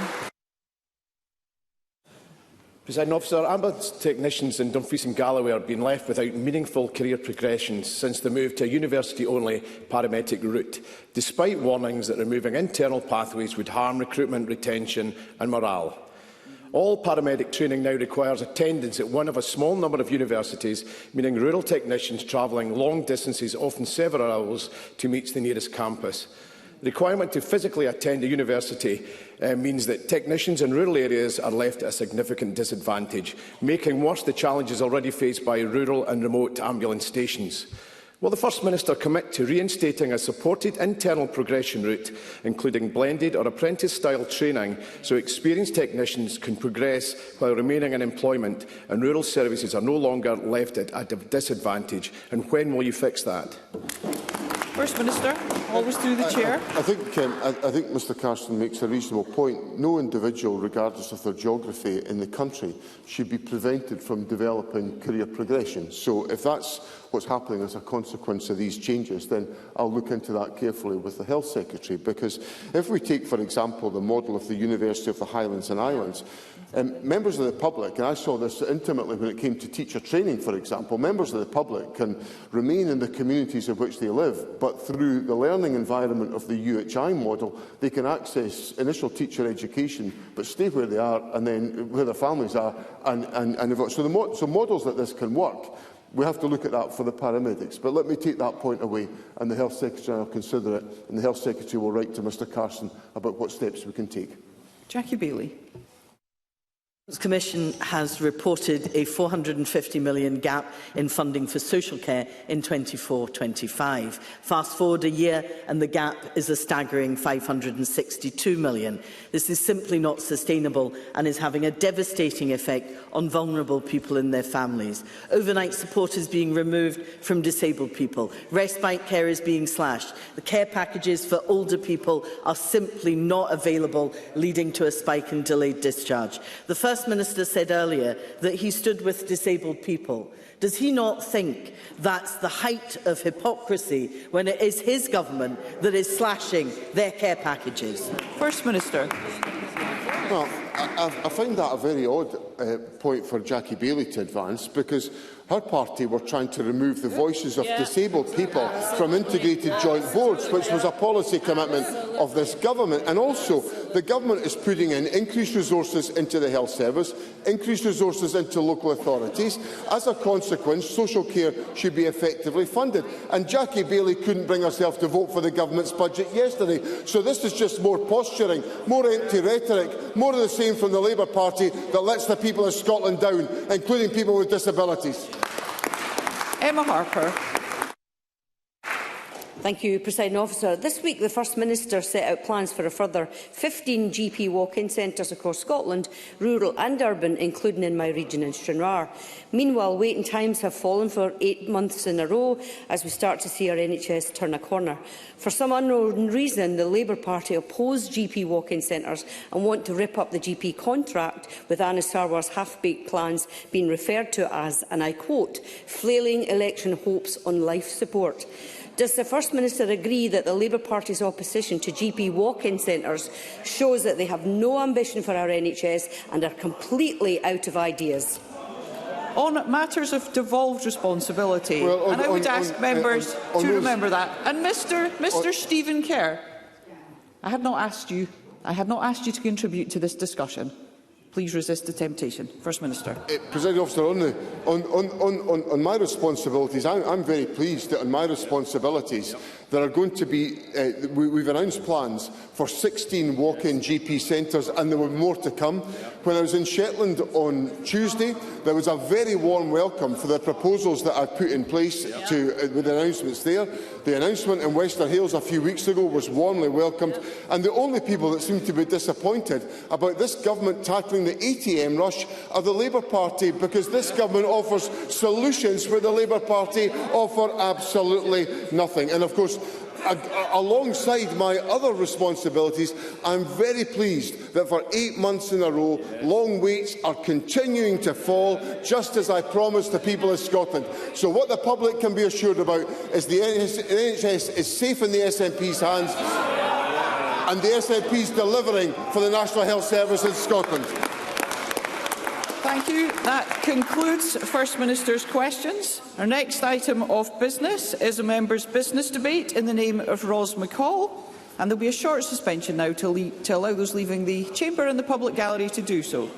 Presiding Officer, ambulance technicians in Dumfries and Galloway have been left without meaningful career progression since the move to a university-only paramedic route, despite warnings that removing internal pathways would harm recruitment, retention and morale. All paramedic training now requires attendance at one of a small number of universities, meaning rural technicians travelling long distances, often several hours, to meet the nearest campus. The requirement to physically attend a university means that technicians in rural areas are left at a significant disadvantage, making worse the challenges already faced by rural and remote ambulance stations. Will the First Minister commit to reinstating a supported internal progression route, including blended or apprentice-style training, so experienced technicians can progress while remaining in employment and rural services are no longer left at a disadvantage? And when will you fix that? First Minister, always through the chair. I think Mr Carson makes a reasonable point. No individual, regardless of their geography in the country, should be prevented from developing career progression. So if that's what's happening as a consequence of these changes, then I'll look into that carefully with the Health Secretary. Because if we take, for example, the model of the University of the Highlands and Islands, members of the public, and I saw this intimately when it came to teacher training, for example, members of the public can remain in the communities in which they live, but through the learning environment of the UHI model, they can access initial teacher education, but stay where they are and then where their families are. So models like this can work. We have to look at that for the paramedics. But let me take that point away, and the Health Secretary will consider it, and the Health Secretary will write to Mr Carson about what steps we can take. Jackie Baillie. The Commission has reported a £450 million gap in funding for social care in 24-25. Fast forward a year and the gap is a staggering £562 million. This is simply not sustainable and is having a devastating effect on vulnerable people and their families. Overnight support is being removed from disabled people. Respite care is being slashed. The care packages for older people are simply not available, leading to a spike in delayed discharge. The First Minister said earlier that he stood with disabled people. Does he not think that's the height of hypocrisy when it is his government that is slashing their care packages? First Minister. Well, I find that a very odd point for Jackie Baillie to advance, because her party were trying to remove the voices of disabled people from integrated joint boards, which was a policy commitment of this government. And also, the government is putting in increased resources into the health service, increased resources into local authorities. As a consequence, social care should be effectively funded. And Jackie Baillie couldn't bring herself to vote for the government's budget yesterday. So this is just more posturing, more empty rhetoric, more of the same from the Labour Party that lets the people of Scotland down, including people with disabilities. Emma Harper. Thank you, Presiding Officer. This week, the First Minister set out plans for a further 15 GP walk-in centres across Scotland, rural and urban, including in my region in Stranraer. Meanwhile, waiting times have fallen for 8 months in a row as we start to see our NHS turn a corner. For some unknown reason, the Labour Party oppose GP walk-in centres and want to rip up the GP contract, with Anna Sarwar's half-baked plans being referred to as, and I quote, flailing election hopes on life support. Does the First Minister agree that the Labour Party's opposition to GP walk-in centres shows that they have no ambition for our NHS and are completely out of ideas? On matters of devolved responsibility, and I would ask members to remember that. And Mr Stephen Kerr, I have not asked you to contribute to this discussion. Please resist the temptation. First Minister. Presiding Officer, on my responsibilities, I'm very pleased that on my responsibilities there are going to be, we've announced plans for 16 walk-in GP centres, and there will be more to come. When I was in Shetland on Tuesday, there was a very warm welcome for the proposals that I put in place with the announcements there. The announcement in Wester Hailes a few weeks ago was warmly welcomed, and the only people that seem to be disappointed about this government tackling the ATM rush are the Labour Party, because this government offers solutions where the Labour Party offer absolutely nothing. And of course, alongside my other responsibilities, I am very pleased that for 8 months in a row, long waits are continuing to fall, just as I promised the people of Scotland. So what the public can be assured about is the NHS is safe in the SNP's hands, and the SNP's delivering for the National Health Service in Scotland. Thank you. That concludes First Minister's questions. Our next item of business is a member's business debate in the name of Ros McCall, and there will be a short suspension now to allow those leaving the chamber and the public gallery to do so.